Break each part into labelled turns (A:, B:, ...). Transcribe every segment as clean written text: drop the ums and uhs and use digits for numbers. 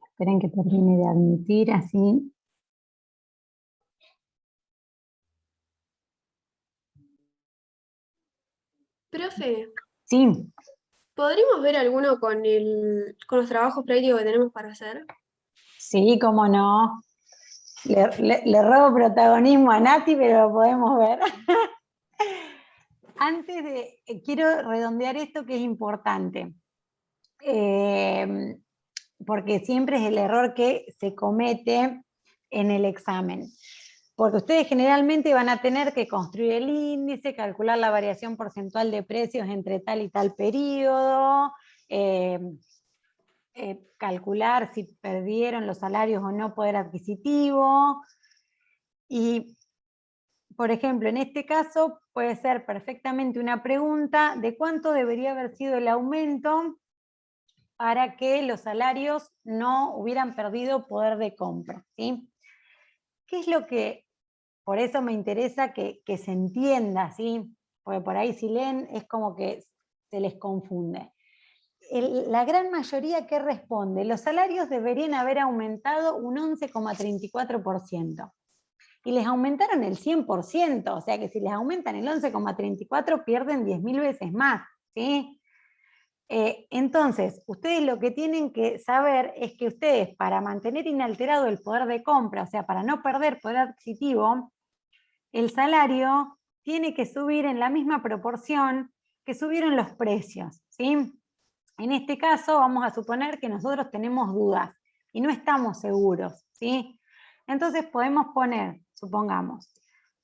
A: Esperen que termine de admitir, así.
B: Profe,
A: Sí,
B: ¿podríamos ver alguno con los trabajos prácticos que tenemos para hacer?
A: sí, cómo no. Le robo protagonismo a Nati, pero lo podemos ver. Antes de, quiero redondear esto que es importante, porque siempre es el error que se comete en el examen. Porque ustedes generalmente van a tener que construir el índice, calcular la variación porcentual de precios entre tal y tal periodo, calcular si perdieron los salarios o no poder adquisitivo. Y, por ejemplo, en este caso puede ser perfectamente una pregunta de cuánto debería haber sido el aumento para que los salarios no hubieran perdido poder de compra, ¿sí? ¿Qué es lo que, por eso me interesa que se entienda, ¿sí? Porque por ahí si leen es como que se les confunde. La gran mayoría que responde, los salarios deberían haber aumentado un 11,34%. Y les aumentaron el 100%, o sea que si les aumentan el 11,34 pierden 10.000 veces más, ¿sí? Entonces, ustedes lo que tienen que saber es que ustedes, para mantener inalterado el poder de compra, o sea, para no perder poder adquisitivo, el salario tiene que subir en la misma proporción que subieron los precios, ¿sí? En este caso, vamos a suponer que nosotros tenemos dudas y no estamos seguros, ¿sí? Entonces podemos poner, supongamos,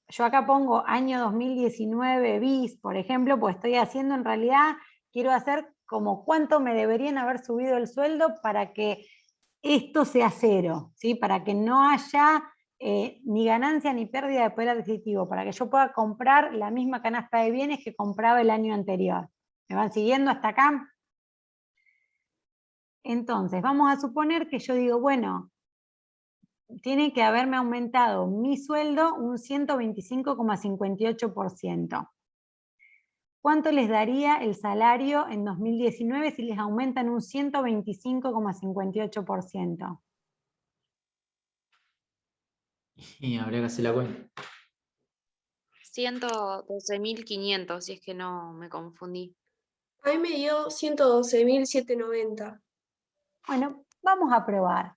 A: yo acá pongo año 2019 bis, por ejemplo, pues estoy haciendo en realidad, quiero hacer como cuánto me deberían haber subido el sueldo para que esto sea cero, ¿sí? Para que no haya ni ganancia ni pérdida de poder adquisitivo, para que yo pueda comprar la misma canasta de bienes que compraba el año anterior. ¿Me van siguiendo hasta acá? Entonces, vamos a suponer que yo digo, bueno, tiene que haberme aumentado mi sueldo un 125,58%. ¿Cuánto les daría el salario en 2019 si les aumentan un 125,58%?
C: Y habría que hacer la cuenta.
D: 112.500, si es que no me confundí.
B: A mí me dio 112.790.
A: Bueno, vamos a probar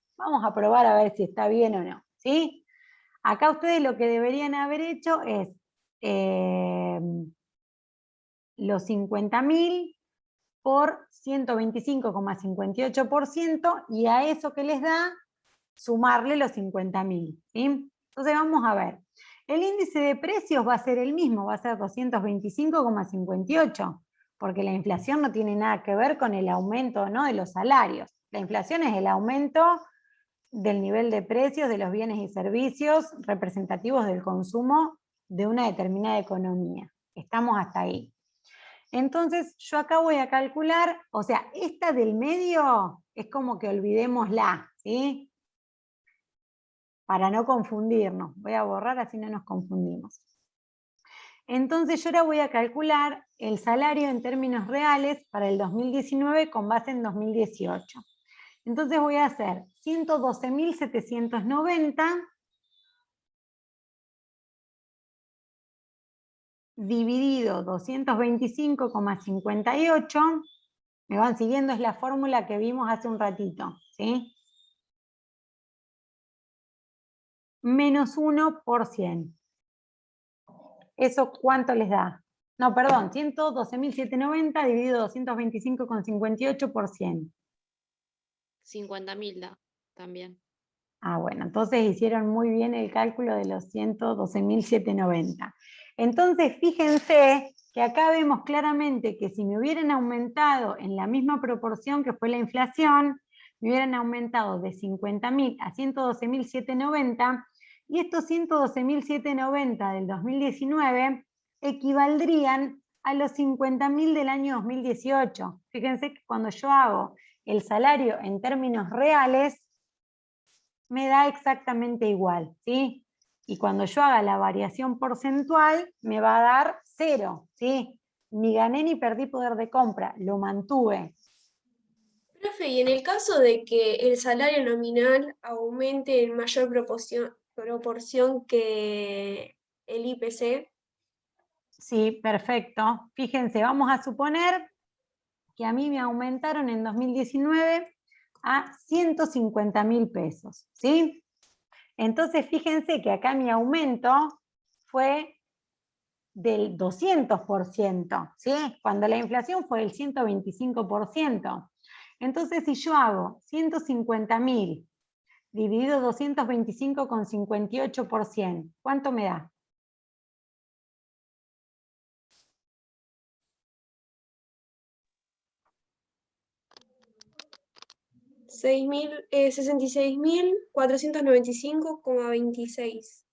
A: a ver si está bien o no, ¿sí? Acá ustedes lo que deberían haber hecho es los 50.000 por 125,58% y a eso que les da, sumarle los 50.000, ¿sí? Entonces vamos a ver. El índice de precios va a ser el mismo, va a ser 225,58, porque la inflación no tiene nada que ver con el aumento, ¿no?, de los salarios. La inflación es el aumento del nivel de precios de los bienes y servicios representativos del consumo de una determinada economía. Estamos hasta ahí. Entonces yo acá voy a calcular, o sea, esta del medio es como que olvidémosla, ¿sí? Para no confundirnos. Voy a borrar así no nos confundimos. Entonces yo ahora voy a calcular el salario en términos reales para el 2019 con base en 2018. Entonces voy a hacer 112.790 dividido 225,58. ¿Me van siguiendo? Es la fórmula que vimos hace un ratito, ¿sí? Menos 1 por 100. ¿Eso cuánto les da? No, perdón, 112.790 dividido 225,58 por 100.
D: 50.000 da también.
A: Ah, bueno, entonces hicieron muy bien el cálculo de los 112.790. Entonces, fíjense que acá vemos claramente que si me hubieran aumentado en la misma proporción que fue la inflación, me hubieran aumentado de 50.000 a 112.790, y estos 112.790 del 2019 equivaldrían a los 50.000 del año 2018. Fíjense que cuando yo hago el salario en términos reales, me da exactamente igual, ¿sí? Y cuando yo haga la variación porcentual, me va a dar 0, ¿sí? ni gané ni perdí poder de compra, lo mantuve.
B: Profe, y en el caso de que el salario nominal aumente en mayor proporción que el IPC,
A: Sí, perfecto. Fíjense, vamos a suponer que a mí me aumentaron en 2019 a 150.000 pesos, ¿sí? Entonces, fíjense que acá mi aumento fue del 200%, ¿sí? Cuando la inflación fue del 125%. Entonces, si yo hago 150.000 dividido 225,58%, ¿cuánto me da?
B: 66.495,26.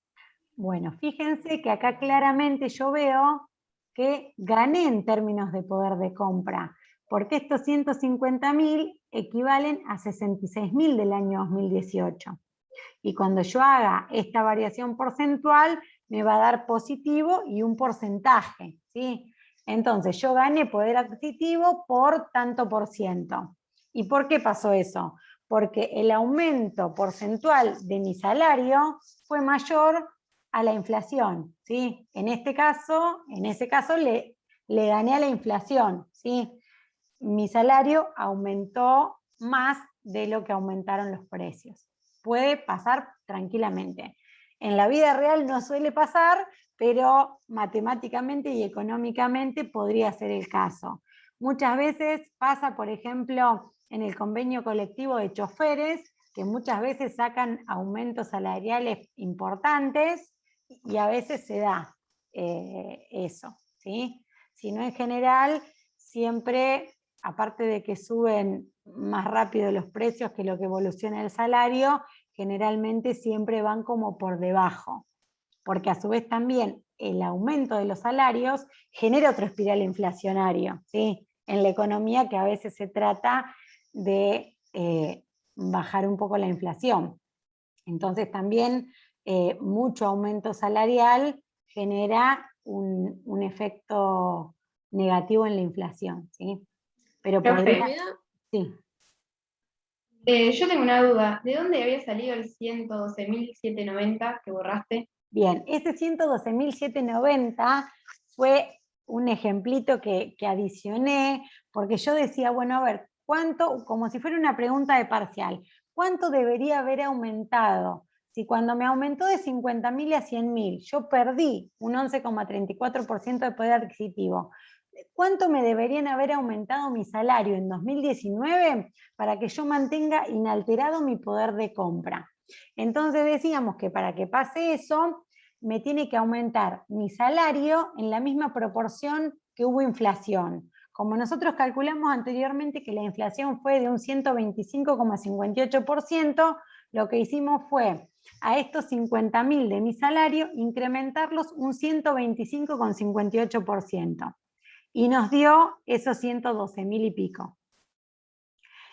A: Bueno, fíjense que acá claramente yo veo que gané en términos de poder de compra, porque estos 150.000 equivalen a 66.000 del año 2018. Y cuando yo haga esta variación porcentual, me va a dar positivo y un porcentaje, ¿sí? Entonces, yo gané poder adquisitivo por tanto por ciento. ¿Y por qué pasó eso? Porque el aumento porcentual de mi salario fue mayor a la inflación, ¿sí? En ese caso le gané a la inflación, ¿sí? Mi salario aumentó más de lo que aumentaron los precios. Puede pasar tranquilamente. En la vida real no suele pasar, pero matemáticamente y económicamente podría ser el caso. Muchas veces pasa, por ejemplo, en el convenio colectivo de choferes, que muchas veces sacan aumentos salariales importantes y a veces se da eso, ¿sí? Si no, en general, siempre, aparte de que suben más rápido los precios que lo que evoluciona el salario, generalmente siempre van como por debajo, porque a su vez también el aumento de los salarios genera otro espiral inflacionario, ¿sí? En la economía, que a veces se trata de bajar un poco la inflación. Entonces también mucho aumento salarial genera un efecto negativo en la inflación, ¿sí? Pero
E: Profe,
A: podría... Sí.
E: Yo tengo una duda. ¿De dónde había salido el 112.790 que borraste?
A: Bien, ese 112.790 fue un ejemplito que adicioné, porque yo decía, bueno, a ver, ¿cuánto, como si fuera una pregunta de parcial, cuánto debería haber aumentado? Si cuando me aumentó de 50.000 a 100.000, yo perdí un 11,34% de poder adquisitivo, ¿cuánto me deberían haber aumentado mi salario en 2019 para que yo mantenga inalterado mi poder de compra? Entonces decíamos que para que pase eso, me tiene que aumentar mi salario en la misma proporción que hubo inflación. Como nosotros calculamos anteriormente que la inflación fue de un 125,58%, lo que hicimos fue a estos 50.000 de mi salario incrementarlos un 125,58%. Y nos dio esos 112.000 y pico.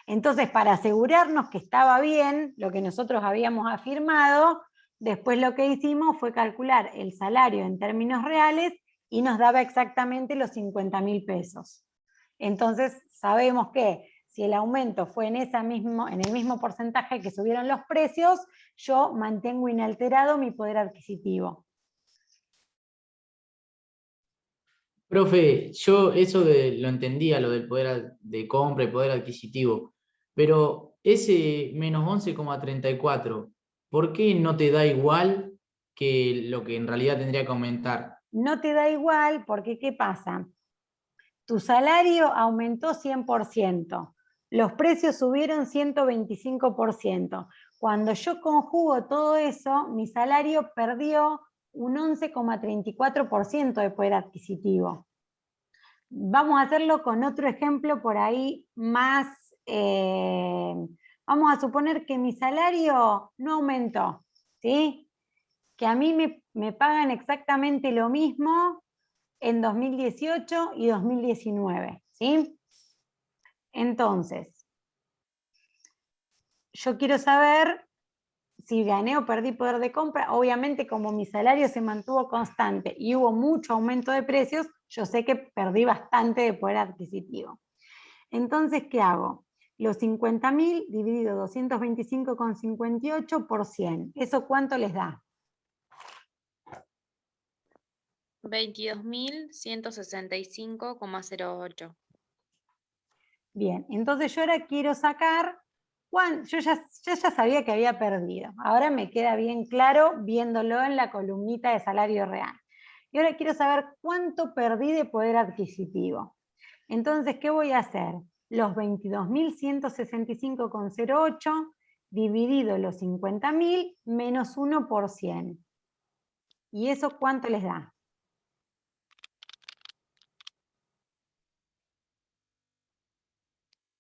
A: Entonces, para asegurarnos que estaba bien lo que nosotros habíamos afirmado, después lo que hicimos fue calcular el salario en términos reales y nos daba exactamente los 50.000 pesos. Entonces, sabemos que si el aumento fue en el mismo porcentaje que subieron los precios, yo mantengo inalterado mi poder adquisitivo.
C: Profe, yo eso lo entendía, lo del poder de compra y poder adquisitivo, pero ese menos 11,34, ¿por qué no te da igual que lo que en realidad tendría que aumentar?
A: No te da igual porque, ¿qué pasa? Tu salario aumentó 100%, los precios subieron 125%. Cuando yo conjugo todo eso, mi salario perdió un 11,34% de poder adquisitivo. Vamos a hacerlo con otro ejemplo por ahí más... vamos a suponer que mi salario no aumentó, ¿sí? Que a mí me pagan exactamente lo mismo en 2018 y 2019, ¿sí? Entonces, yo quiero saber si gané o perdí poder de compra, obviamente como mi salario se mantuvo constante y hubo mucho aumento de precios, yo sé que perdí bastante de poder adquisitivo. Entonces, ¿qué hago? Los 50.000 dividido 225,58 por 100. ¿Eso cuánto les da?
D: 22.165,08.
A: Bien, entonces yo ahora quiero sacar, yo ya sabía que había perdido, ahora me queda bien claro viéndolo en la columnita de salario real. Y ahora quiero saber cuánto perdí de poder adquisitivo. Entonces, ¿qué voy a hacer? Los 22.165,08 dividido los 50.000 menos 1 por 100. ¿Y eso cuánto les da?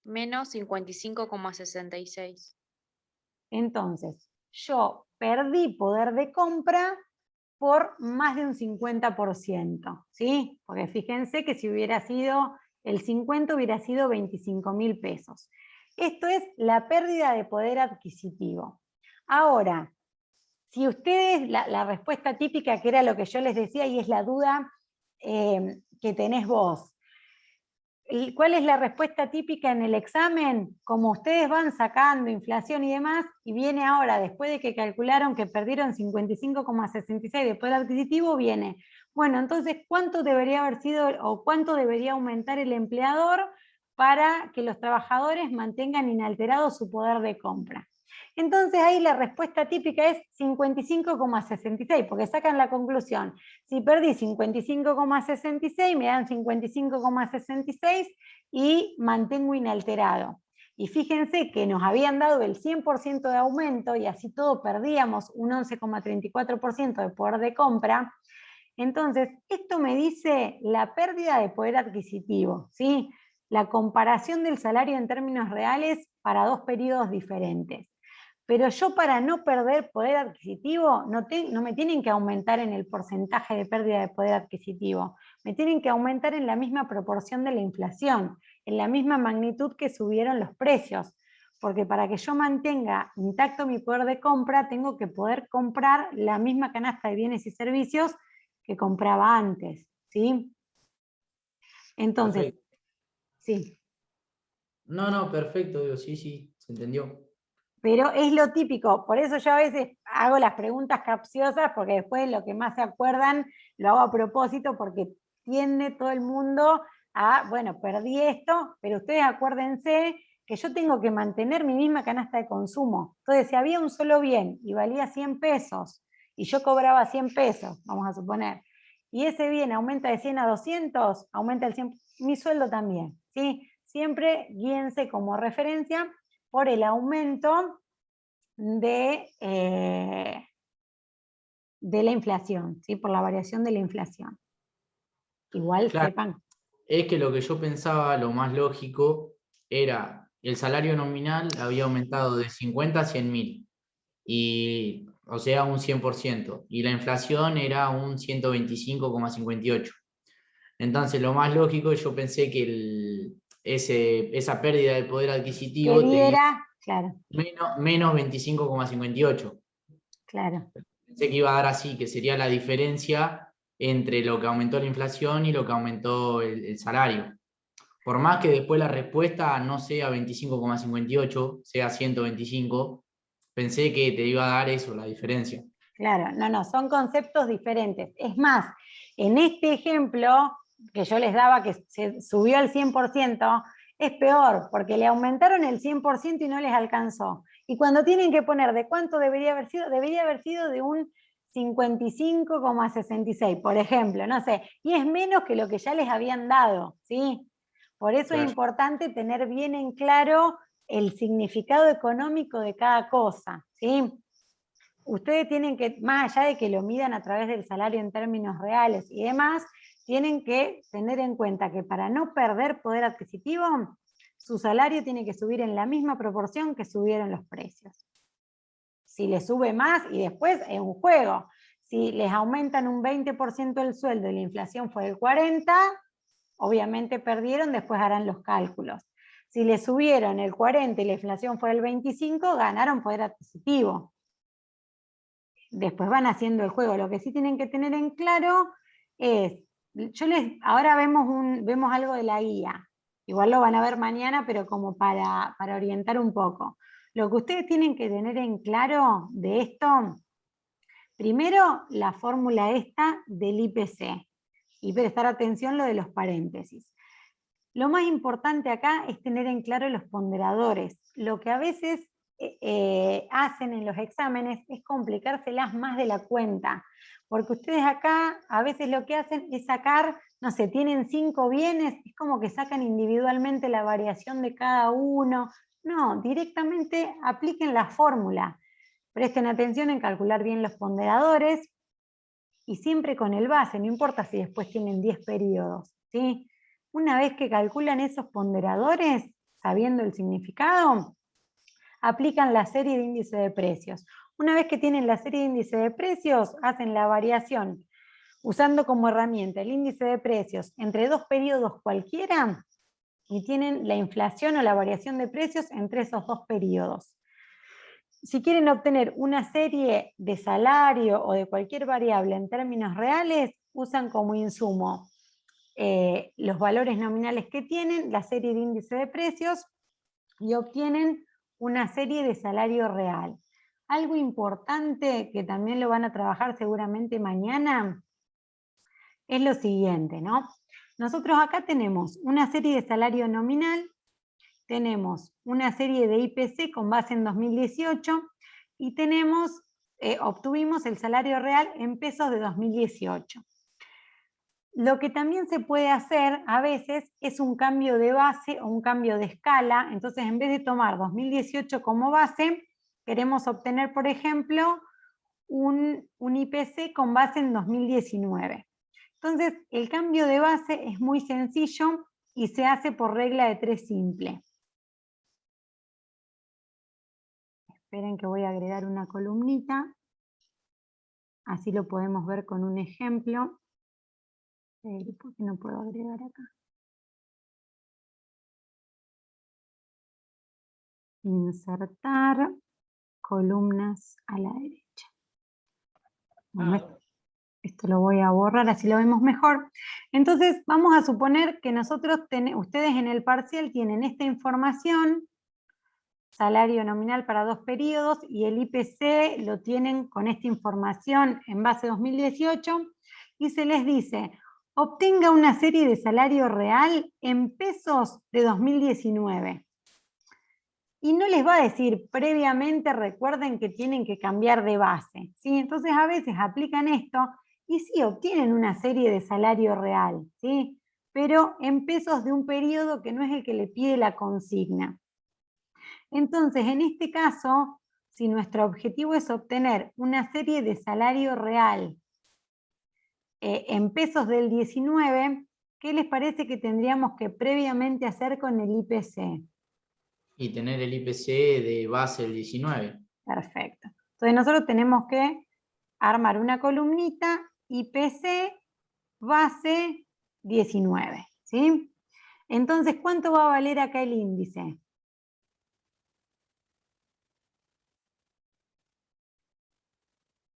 D: Menos 55,66.
A: Entonces, yo perdí poder de compra por más de un 50%, ¿sí? Porque fíjense que si hubiera sido el 50 hubiera sido 25.000 pesos. Esto es la pérdida de poder adquisitivo. Ahora, si ustedes, la respuesta típica, que era lo que yo les decía y es la duda que tenés vos, ¿cuál es la respuesta típica en el examen? Como ustedes van sacando inflación y demás, y viene ahora, después de que calcularon que perdieron 55,66 de poder adquisitivo, viene, bueno, entonces, ¿cuánto debería haber sido o cuánto debería aumentar el empleador para que los trabajadores mantengan inalterado su poder de compra? Entonces ahí la respuesta típica es 55,66, porque sacan la conclusión. Si perdí 55,66, me dan 55,66 y mantengo inalterado. Y fíjense que nos habían dado el 100% de aumento y así todo perdíamos un 11,34% de poder de compra. Entonces, esto me dice la pérdida de poder adquisitivo, ¿sí? La comparación del salario en términos reales para dos periodos diferentes. Pero yo, para no perder poder adquisitivo, no me tienen que aumentar en el porcentaje de pérdida de poder adquisitivo, me tienen que aumentar en la misma proporción de la inflación, en la misma magnitud que subieron los precios, porque para que yo mantenga intacto mi poder de compra, tengo que poder comprar la misma canasta de bienes y servicios que compraba antes, ¿sí? Entonces,
C: Perfecto.
A: sí.
C: No, perfecto, digo, sí, se entendió.
A: Pero es lo típico, por eso yo a veces hago las preguntas capciosas, porque después lo que más se acuerdan lo hago a propósito, porque tiende todo el mundo a, bueno, perdí esto, pero ustedes acuérdense que yo tengo que mantener mi misma canasta de consumo. Entonces, si había un solo bien y valía 100 pesos, y yo cobraba 100 pesos, vamos a suponer, y ese bien aumenta de 100 a 200, aumenta el 100, mi sueldo también, ¿sí? Siempre guíense como referencia por el aumento de la inflación, ¿sí? Por la variación de la inflación. Igual
C: Claro,
A: sepan.
C: es que lo que yo pensaba, lo más lógico, era el salario nominal había aumentado de 50 a 100.000, y, o sea, un 100%, y la inflación era un 125,58. Entonces, lo más lógico, yo pensé que esa pérdida de poder
A: Que
C: adquisitivo tenía
A: diera, claro,
C: menos 25,58.
A: claro.
C: Pensé que iba a dar así, que sería la diferencia entre lo que aumentó la inflación y lo que aumentó el salario. Por más que después la respuesta no sea 25,58, sea 125, pensé que te iba a dar eso, la diferencia.
A: Claro, no, son conceptos diferentes. Es más, en este ejemplo que yo les daba, que se subió al 100%, es peor, porque le aumentaron el 100% y no les alcanzó. Y cuando tienen que poner de cuánto debería haber sido de un 55,66, por ejemplo, no sé, y es menos que lo que ya les habían dado, ¿sí? Por eso
C: Claro.
A: es importante tener bien en claro el significado económico de cada cosa, ¿sí? Ustedes tienen que, más allá de que lo midan a través del salario en términos reales y demás, tienen que tener en cuenta que para no perder poder adquisitivo, su salario tiene que subir en la misma proporción que subieron los precios. Si les sube más, y después es un juego, si les aumentan un 20% el sueldo y la inflación fue del 40%, obviamente perdieron, después harán los cálculos. Si les subieron el 40% y la inflación fue del 25%, ganaron poder adquisitivo. después van haciendo el juego. Lo que sí tienen que tener en claro es, ahora vemos algo de la guía, igual lo van a ver mañana, pero como para orientar un poco. Lo que ustedes tienen que tener en claro de esto, primero la fórmula esta del IPC, y prestar atención lo de los paréntesis. Lo más importante acá es tener en claro los ponderadores. Lo que a veces hacen en los exámenes es complicárselas más de la cuenta, porque ustedes acá a veces lo que hacen es sacar, no sé, tienen 5 bienes, es como que sacan individualmente la variación de cada uno. No, directamente apliquen la fórmula. Presten atención en calcular bien los ponderadores y siempre con el base, no importa si después tienen 10 periodos, ¿sí? Una vez que calculan esos ponderadores, sabiendo el significado, aplican la serie de índice de precios. Una vez que tienen la serie de índice de precios, hacen la variación usando como herramienta el índice de precios entre 2 periodos cualquiera y tienen la inflación o la variación de precios entre esos 2 periodos. Si quieren obtener una serie de salario o de cualquier variable en términos reales, usan como insumo los valores nominales que tienen, la serie de índice de precios, y obtienen una serie de salario real. Algo importante que también lo van a trabajar seguramente mañana es lo siguiente, ¿no? Nosotros acá tenemos una serie de salario nominal, tenemos una serie de IPC con base en 2018 y obtuvimos el salario real en pesos de 2018. Lo que también se puede hacer a veces es un cambio de base o un cambio de escala. Entonces, en vez de tomar 2018 como base, queremos obtener, por ejemplo, un IPC con base en 2019. Entonces, el cambio de base es muy sencillo y se hace por regla de 3 simple. Esperen que voy a agregar una columnita. Así lo podemos ver con un ejemplo. ¿Por qué no puedo agregar acá? Insertar columnas a la derecha. Bueno, esto lo voy a borrar, así lo vemos mejor. Entonces, vamos a suponer que ustedes en el parcial tienen esta información, salario nominal para 2 periodos, y el IPC lo tienen con esta información en base 2018, y se les dice, obtenga una serie de salario real en pesos de 2019. Y no les va a decir previamente, recuerden que tienen que cambiar de base, ¿sí? Entonces a veces aplican esto y sí obtienen una serie de salario real, ¿sí? Pero en pesos de un periodo que no es el que le pide la consigna. Entonces, en este caso, si nuestro objetivo es obtener una serie de salario real en pesos del 19, ¿qué les parece que tendríamos que previamente hacer con el IPC?
C: Y tener el IPC de base el 19.
A: Perfecto. Entonces nosotros tenemos que armar una columnita IPC base 19, ¿sí? Entonces, ¿cuánto va a valer acá el índice?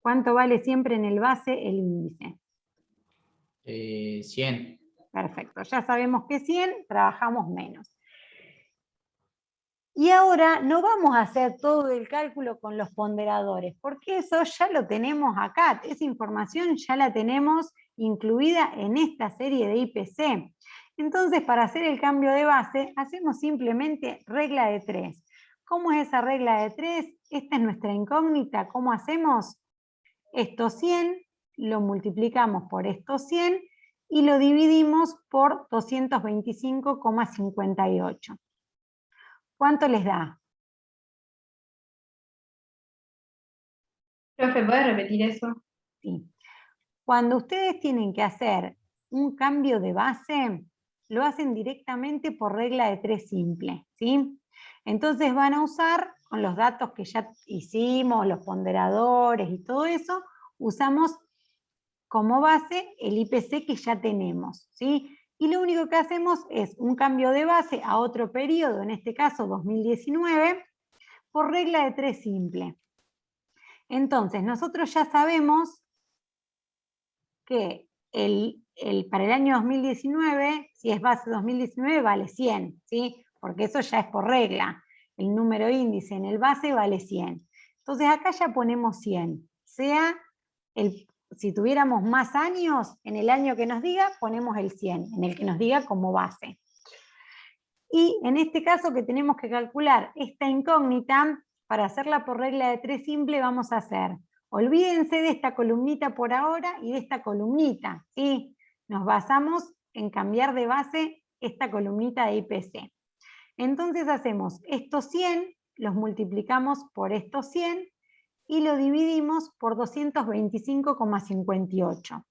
A: ¿Cuánto vale siempre en el base el índice?
C: 100.
A: Perfecto, ya sabemos que 100, trabajamos menos. Y ahora no vamos a hacer todo el cálculo con los ponderadores, porque eso ya lo tenemos acá, esa información ya la tenemos incluida en esta serie de IPC. Entonces, para hacer el cambio de base, hacemos simplemente regla de 3. ¿Cómo es esa regla de 3? Esta es nuestra incógnita. ¿Cómo hacemos? Estos 100 lo multiplicamos por estos 100 y lo dividimos por 225,58. ¿Cuánto les da?
E: Profe, ¿puede repetir eso?
A: Sí. Cuando ustedes tienen que hacer un cambio de base, lo hacen directamente por regla de 3 simple, ¿sí? Entonces van a usar, con los datos que ya hicimos, los ponderadores y todo eso, usamos como base el IPC que ya tenemos, ¿sí? Y lo único que hacemos es un cambio de base a otro periodo, en este caso 2019, por regla de 3 simple. Entonces, nosotros ya sabemos que para el año 2019, si es base 2019, vale 100, ¿sí? Porque eso ya es por regla. El número índice en el base vale 100. Entonces acá ya ponemos 100. Si tuviéramos más años, en el año que nos diga, ponemos el 100, en el que nos diga como base. Y en este caso que tenemos que calcular esta incógnita, para hacerla por regla de 3 simple, vamos a hacer, olvídense de esta columnita por ahora y de esta columnita, ¿sí? Nos basamos en cambiar de base esta columnita de IPC. Entonces hacemos estos 100, los multiplicamos por estos 100 y lo dividimos por 225,58.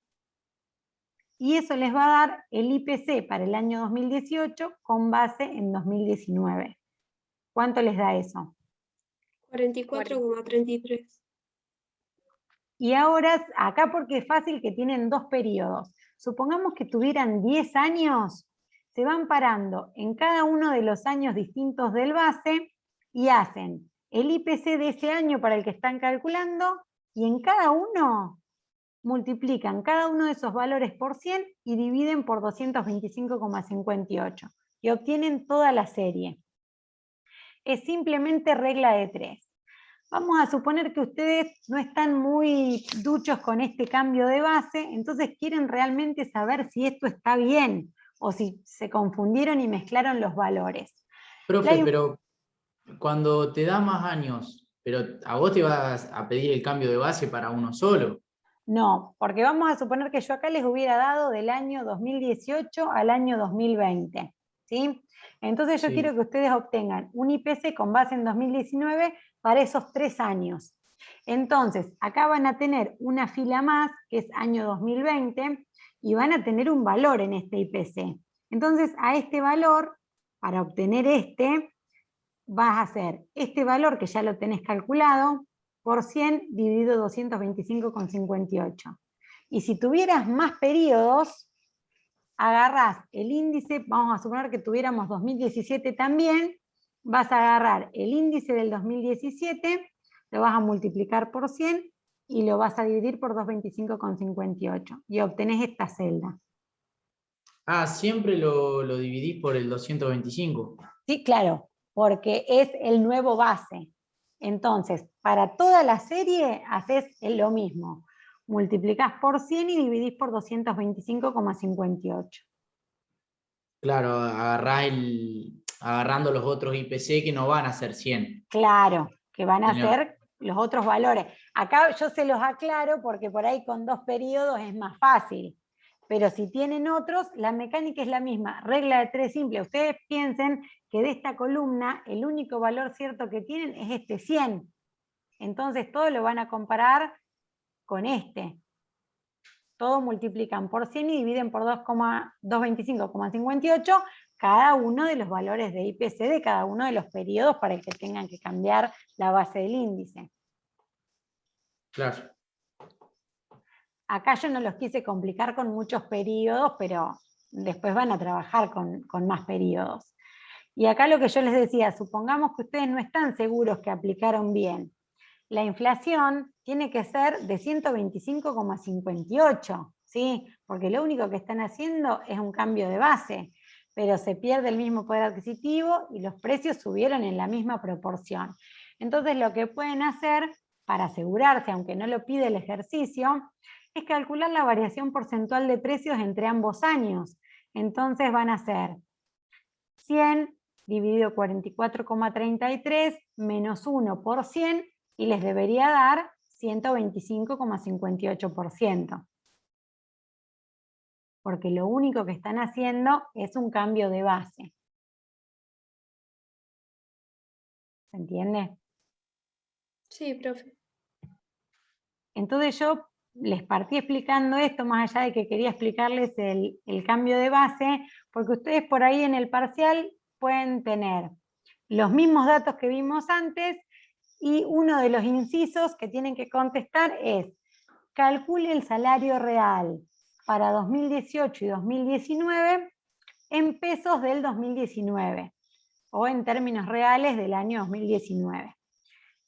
A: Y eso les va a dar el IPC para el año 2018 con base en 2019. ¿Cuánto les da eso?
B: 44,33.
A: Y ahora, acá porque es fácil que tienen 2 periodos. Supongamos que tuvieran 10 años, se van parando en cada uno de los años distintos del base y hacen el IPC de ese año para el que están calculando y en cada uno multiplican cada uno de esos valores por 100 y dividen por 225,58 y obtienen toda la serie. Es simplemente regla de 3. Vamos a suponer que ustedes no están muy duchos con este cambio de base, entonces quieren realmente saber si esto está bien o si se confundieron y mezclaron los valores.
C: Profe, pero cuando te da más años, pero a vos te vas a pedir el cambio de base para uno solo.
A: No, porque vamos a suponer que yo acá les hubiera dado del año 2018 al año 2020, ¿sí? Entonces yo quiero que ustedes obtengan un IPC con base en 2019 para esos 3 años. Entonces, acá van a tener una fila más, que es año 2020, y van a tener un valor en este IPC. Entonces, a este valor, para obtener vas a hacer este valor que ya lo tenés calculado, por 100 dividido 225,58. Y si tuvieras más periodos, agarrás el índice, vamos a suponer que tuviéramos 2017 también, vas a agarrar el índice del 2017, lo vas a multiplicar por 100 y lo vas a dividir por 225,58 y obtenés esta celda.
C: Ah, siempre lo dividís por el 225.
A: Sí, claro, porque es el nuevo base. Entonces, para toda la serie haces lo mismo. Multiplicás por 100 y dividís por 225,58.
C: Claro, agarrando los otros IPC que no van a ser 100.
A: Claro, que van a ser los otros valores. Acá yo se los aclaro porque por ahí con 2 periodos es más fácil. Pero si tienen otros, la mecánica es la misma. Regla de 3 simple. Ustedes piensen que de esta columna el único valor cierto que tienen es este 100. Entonces todo lo van a comparar con este. Todo multiplican por 100 y dividen por 225,58 cada uno de los valores de IPC de cada uno de los periodos para el que tengan que cambiar la base del índice.
C: Claro.
A: Acá yo no los quise complicar con muchos periodos, pero después van a trabajar con más periodos. Y acá lo que yo les decía, supongamos que ustedes no están seguros que aplicaron bien. La inflación tiene que ser de 125,58, ¿sí? Porque lo único que están haciendo es un cambio de base, pero se pierde el mismo poder adquisitivo y los precios subieron en la misma proporción. Entonces lo que pueden hacer para asegurarse, aunque no lo pide el ejercicio, es calcular la variación porcentual de precios entre ambos años. Entonces van a ser 100 dividido 44,33 menos 1 por 100 y les debería dar 125,58%. Porque lo único que están haciendo es un cambio de base. ¿Se entiende?
B: Sí, profe.
A: Entonces yo les partí explicando esto, más allá de que quería explicarles el cambio de base, porque ustedes por ahí en el parcial pueden tener los mismos datos que vimos antes y uno de los incisos que tienen que contestar es: calcule el salario real para 2018 y 2019 en pesos del 2019 o en términos reales del año 2019.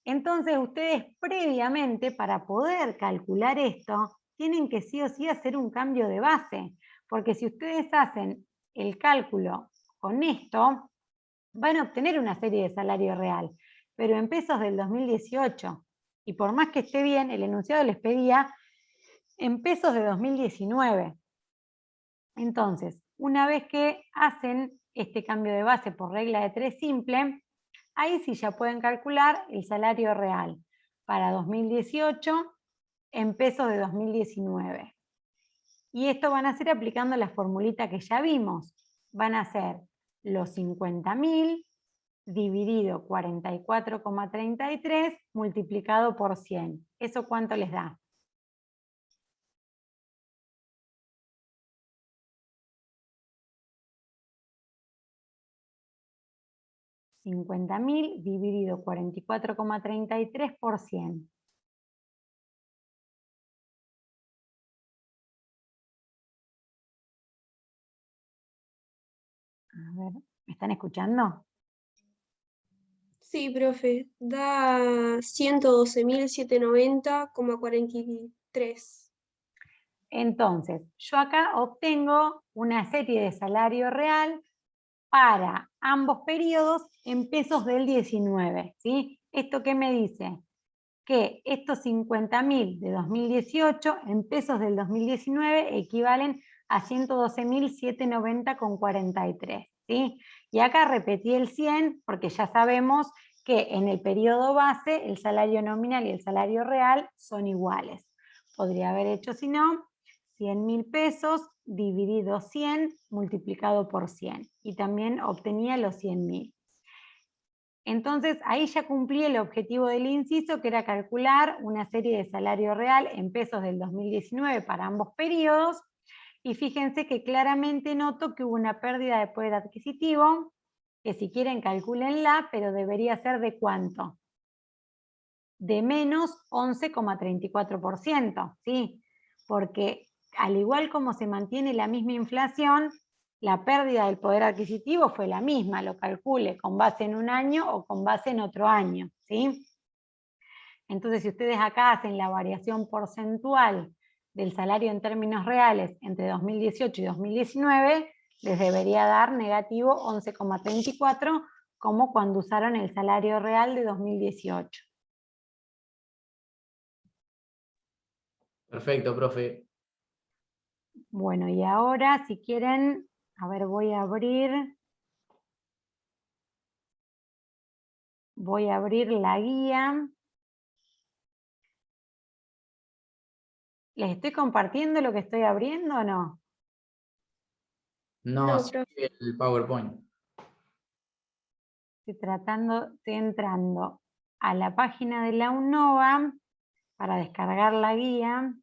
A: Entonces ustedes previamente, para poder calcular esto, tienen que sí o sí hacer un cambio de base, porque si ustedes hacen el cálculo con esto, van a obtener una serie de salario real, pero en pesos del 2018. Y por más que esté bien, el enunciado les pedía en pesos de 2019. Entonces, una vez que hacen este cambio de base por regla de 3 simple, ahí sí ya pueden calcular el salario real para 2018 en pesos de 2019. Y esto van a hacer aplicando la formulita que ya vimos. Van a ser los 50.000 dividido 44,33 multiplicado por 100. ¿Eso cuánto les da? $50.000 dividido 44,33 por 100. A ver, ¿me están escuchando?
B: Sí, profe, da 112.790,43.
A: Entonces, yo acá obtengo una serie de salario real para ambos periodos en pesos del 19, ¿sí? ¿Esto qué me dice? Que estos 50.000 de 2018 en pesos del 2019 equivalen a 112.790,43, ¿sí? Y acá repetí el 100 porque ya sabemos que en el periodo base el salario nominal y el salario real son iguales. Podría haber hecho, si no, 100.000 pesos dividido 100 multiplicado por 100 y también obtenía los 100.000. Entonces ahí ya cumplí el objetivo del inciso, que era calcular una serie de salario real en pesos del 2019 para ambos periodos, y fíjense que claramente noto que hubo una pérdida de poder adquisitivo, que si quieren calcúlenla, pero debería ser ¿de cuánto? De menos 11,34%, ¿sí? Porque al igual como se mantiene la misma inflación, la pérdida del poder adquisitivo fue la misma, lo calcule con base en un año o con base en otro año, ¿sí? Entonces, si ustedes acá hacen la variación porcentual del salario en términos reales entre 2018 y 2019, les debería dar negativo 11,34, como cuando usaron el salario real de 2018.
C: Perfecto, profe.
A: Bueno, y ahora, si quieren, a ver, voy a abrir la guía. ¿Les estoy compartiendo lo que estoy abriendo o no?
C: No,
B: No,
C: así
B: profe.
C: el PowerPoint.
A: Estoy entrando a la página de la UNOVA para descargar la guía.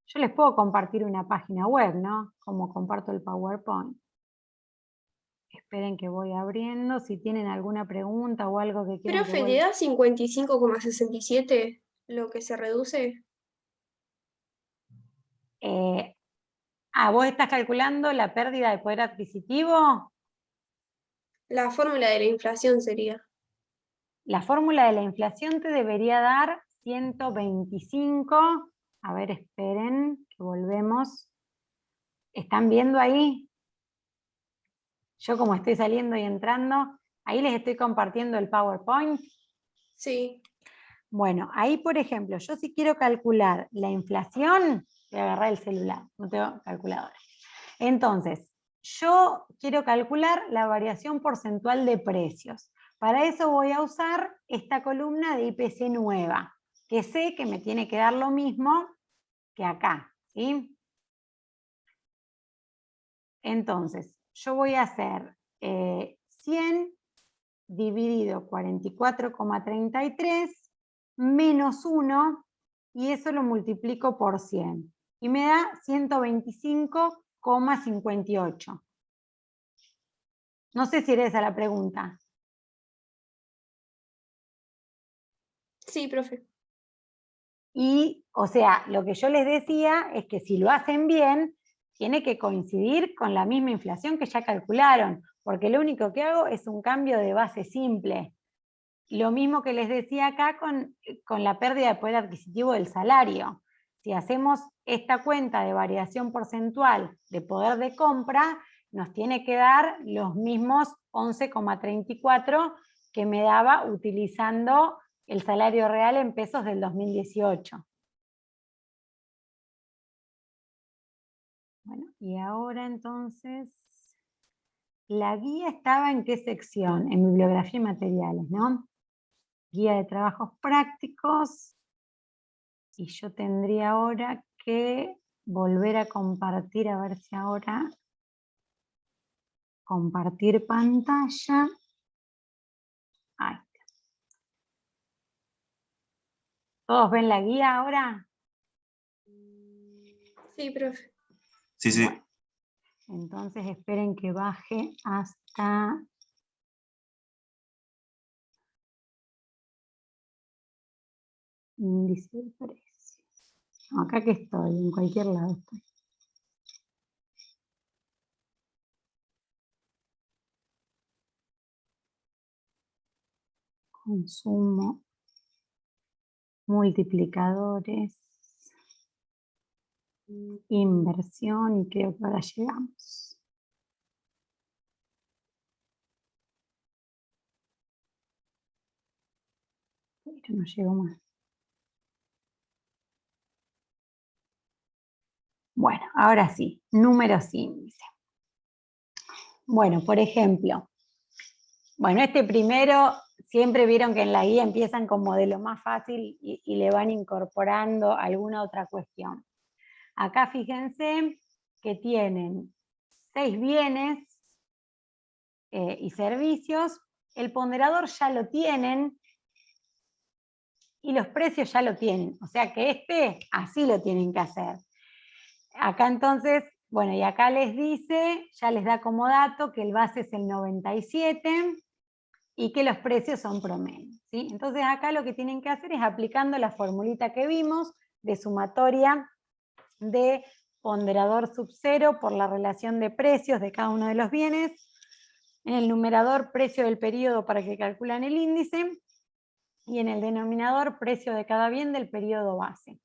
A: Yo les puedo compartir una página web, ¿no? Como comparto el PowerPoint. Esperen que voy abriendo. Si tienen alguna pregunta o algo que quieran que
B: Profe, ¿le da 55,67 lo que se reduce?
A: ¿Vos estás calculando la pérdida de poder adquisitivo?
B: La fórmula de la inflación sería.
A: La fórmula de la inflación te debería dar 125. A ver, esperen, que volvemos. ¿Están viendo ahí? Yo como estoy saliendo y entrando, ahí les estoy compartiendo el PowerPoint.
B: Sí.
A: Bueno, ahí por ejemplo, yo si quiero calcular la inflación, voy a agarrar el celular, no tengo calculadora. Entonces, yo quiero calcular la variación porcentual de precios. Para eso voy a usar esta columna de IPC nueva, que sé que me tiene que dar lo mismo que acá, ¿sí? Entonces, yo voy a hacer 100 dividido 44,33 menos 1, y eso lo multiplico por 100. Y me da 125,58. No sé si era esa la pregunta.
B: Sí, profe.
A: Y, o sea, lo que yo les decía es que si lo hacen bien, tiene que coincidir con la misma inflación que ya calcularon, porque lo único que hago es un cambio de base simple. lo mismo que les decía acá con la pérdida de poder adquisitivo del salario. Si hacemos esta cuenta de variación porcentual de poder de compra, nos tiene que dar los mismos 11,34 que me daba utilizando el salario real en pesos del 2018. Bueno, y ahora entonces, la guía estaba ¿en qué sección? En bibliografía y materiales, ¿no? Guía de trabajos prácticos. Y yo tendría ahora que volver a compartir, a ver si ahora compartir pantalla. Ahí está. ¿Todos ven la guía ahora?
B: Sí, profe.
F: Sí, sí.
A: Bueno, entonces esperen que baje hasta... índice de precios. Acá que estoy, en cualquier lado estoy. Consumo, multiplicadores, inversión, y creo que ahora llegamos. Pero no llego más. Bueno, ahora sí, números índice. Bueno, por ejemplo, bueno, este primero, siempre vieron que en la guía empiezan como de lo más fácil y le van incorporando alguna otra cuestión. Acá fíjense que tienen 6 bienes y servicios, el ponderador ya lo tienen y los precios ya lo tienen, o sea que así lo tienen que hacer. Acá entonces, bueno, y acá les dice, ya les da como dato que el base es el 97 y que los precios son promedio, ¿sí? Entonces acá lo que tienen que hacer es aplicando la formulita que vimos de sumatoria de ponderador sub 0 por la relación de precios de cada uno de los bienes, en el numerador precio del periodo para que calculan el índice, y en el denominador precio de cada bien del periodo base.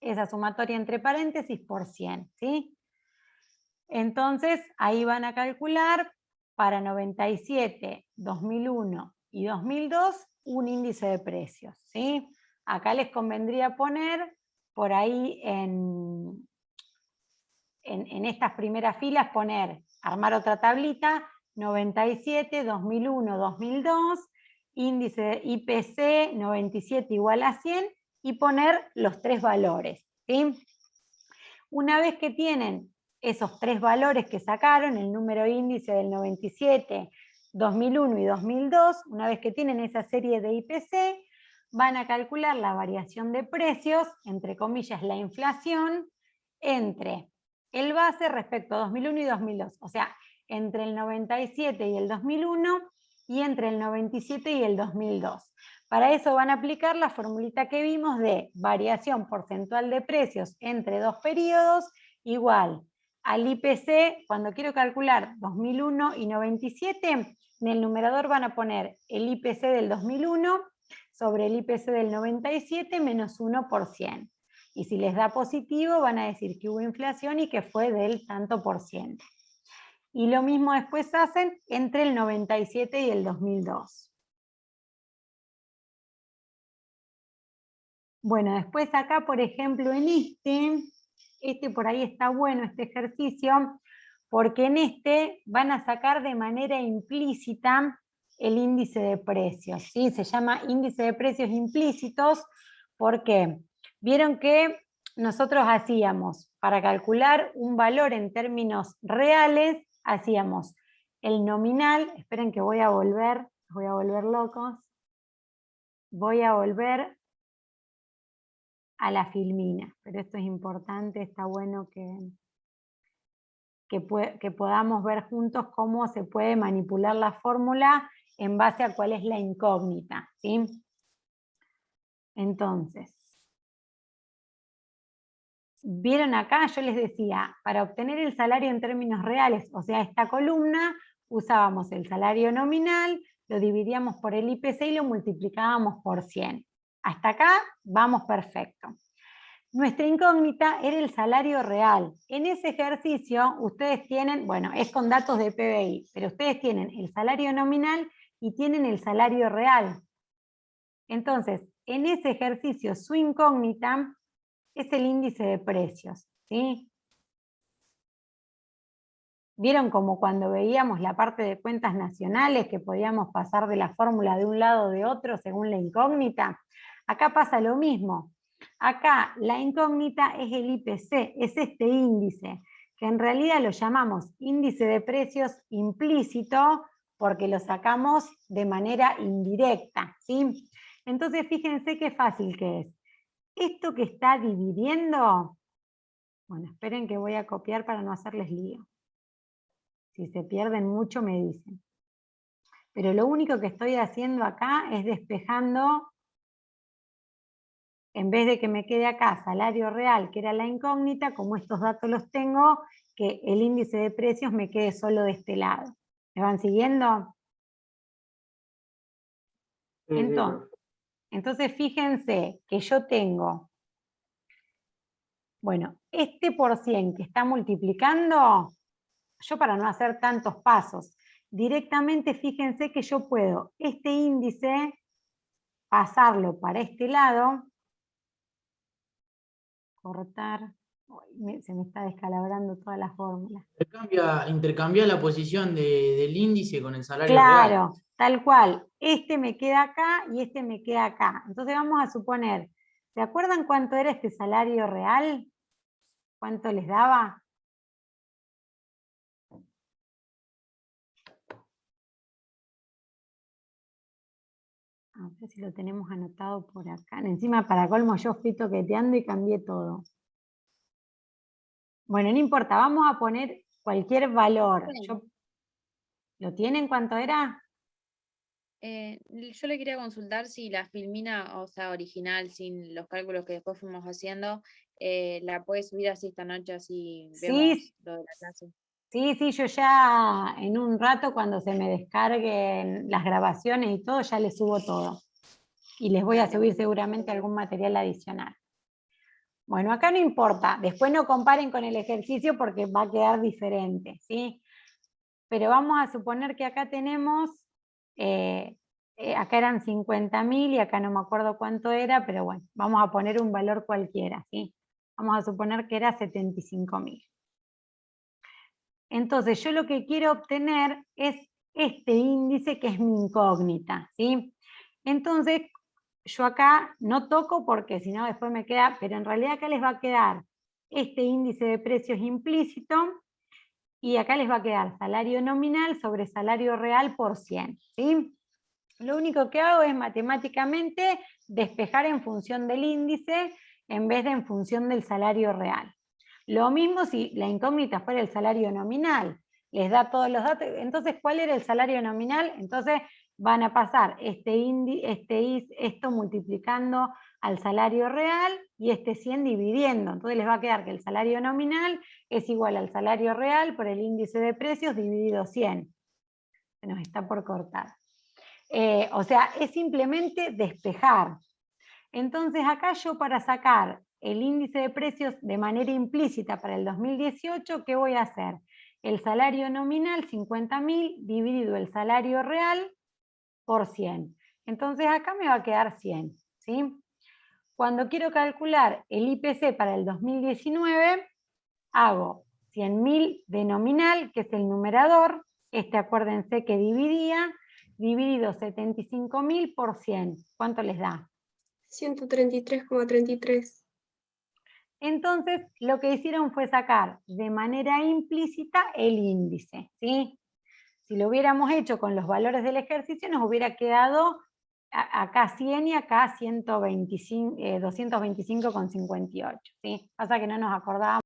A: Esa sumatoria entre paréntesis por 100, ¿sí? Entonces ahí van a calcular para 97, 2001 y 2002 un índice de precios, ¿sí? Acá les convendría poner por ahí en estas primeras filas, armar otra tablita, 97, 2001, 2002, índice de IPC 97 igual a 100, y poner los 3 valores, ¿sí? Una vez que tienen esos 3 valores que sacaron, el número índice del 97, 2001 y 2002, una vez que tienen esa serie de IPC, van a calcular la variación de precios, entre comillas la inflación, entre el base respecto a 2001 y 2002, o sea, entre el 97 y el 2001 y entre el 97 y el 2002. Para eso van a aplicar la formulita que vimos de variación porcentual de precios entre 2 periodos igual al IPC. Cuando quiero calcular 2001 y 97, en el numerador van a poner el IPC del 2001 sobre el IPC del 97 menos 1%. Y si les da positivo, van a decir que hubo inflación y que fue del tanto por ciento. Y lo mismo después hacen entre el 97 y el 2002. Bueno, después acá, por ejemplo, en este por ahí está bueno este ejercicio, porque en este van a sacar de manera implícita el índice de precios, ¿sí? Se llama índice de precios implícitos, porque vieron que nosotros hacíamos, para calcular un valor en términos reales, hacíamos el nominal, esperen que voy a volver locos, voy a volver a la filmina, pero esto es importante, está bueno que podamos ver juntos cómo se puede manipular la fórmula en base a cuál es la incógnita, ¿sí? Entonces, vieron acá, yo les decía, para obtener el salario en términos reales, o sea, esta columna, usábamos el salario nominal, lo dividíamos por el IPC y lo multiplicábamos por 100. Hasta acá vamos perfecto. Nuestra incógnita era el salario real. En ese ejercicio ustedes tienen, bueno, es con datos de PBI, pero ustedes tienen el salario nominal y tienen el salario real. Entonces, en ese ejercicio su incógnita es el índice de precios, ¿sí? ¿Vieron como cuando veíamos la parte de cuentas nacionales que podíamos pasar de la fórmula de un lado o de otro según la incógnita? Acá pasa lo mismo. Acá la incógnita es el IPC, es este índice, que en realidad lo llamamos índice de precios implícito porque lo sacamos de manera indirecta, ¿sí? Entonces fíjense qué fácil que es. Esto que está dividiendo, bueno, esperen que voy a copiar para no hacerles lío. Si se pierden mucho me dicen. Pero lo único que estoy haciendo acá es despejando, en vez de que me quede acá salario real, que era la incógnita, como estos datos los tengo, que el índice de precios me quede solo de este lado. ¿Me van siguiendo? Entonces fíjense que yo tengo, bueno, este por 100 que está multiplicando, yo para no hacer tantos pasos, directamente fíjense que yo puedo este índice pasarlo para este lado, cortar, se me está descalabrando toda la fórmula.
C: Intercambia la posición del índice con el salario
A: Claro,
C: real.
A: tal cual. Este me queda acá y este me queda acá. Entonces vamos a suponer, ¿se acuerdan cuánto era este salario real? ¿Cuánto les daba? A ver si lo tenemos anotado por acá. Encima, para colmo, yo fui toqueteando y cambié todo. Bueno, no importa, vamos a poner cualquier valor. ¿Lo tienen cuánto era?
D: Yo le quería consultar si la filmina, o sea, original, sin los cálculos que después fuimos haciendo, la puede subir así esta noche, así vemos
A: Sí,
D: lo de la clase.
A: sí, yo ya en un rato cuando se me descarguen las grabaciones y todo, ya les subo todo. Y les voy a
D: Dale.
A: subir seguramente algún material adicional. Bueno, acá no importa, después no comparen con el ejercicio porque va a quedar diferente, ¿sí? Pero vamos a suponer que acá tenemos, acá eran 50.000 y acá no me acuerdo cuánto era, pero bueno, vamos a poner un valor cualquiera, ¿sí? Vamos a suponer que era 75.000. Entonces yo lo que quiero obtener es este índice que es mi incógnita, ¿sí? Entonces yo acá no toco porque si no después me queda, pero en realidad acá les va a quedar este índice de precios implícito y acá les va a quedar salario nominal sobre salario real por 100, ¿sí? Lo único que hago es matemáticamente despejar en función del índice en vez de en función del salario real. Lo mismo si la incógnita fuera el salario nominal, les da todos los datos. Entonces, ¿cuál era el salario nominal? Entonces van a pasar esto multiplicando al salario real y este 100 dividiendo. Entonces les va a quedar que el salario nominal es igual al salario real por el índice de precios dividido 100. Se nos está por cortar. O sea, es simplemente despejar. Entonces acá yo para sacar el índice de precios de manera implícita para el 2018, ¿qué voy a hacer? El salario nominal, 50.000, dividido el salario real por 100. Entonces acá me va a quedar 100, ¿sí? Cuando quiero calcular el IPC para el 2019, hago 100.000 de nominal, que es el numerador, acuérdense que dividía, dividido 75.000 por 100. ¿Cuánto les da?
B: 133,33.
A: Entonces, lo que hicieron fue sacar de manera implícita el índice, ¿sí? Si lo hubiéramos hecho con los valores del ejercicio, nos hubiera quedado acá 100 y acá 225,58, ¿sí? Pasa que no nos acordábamos.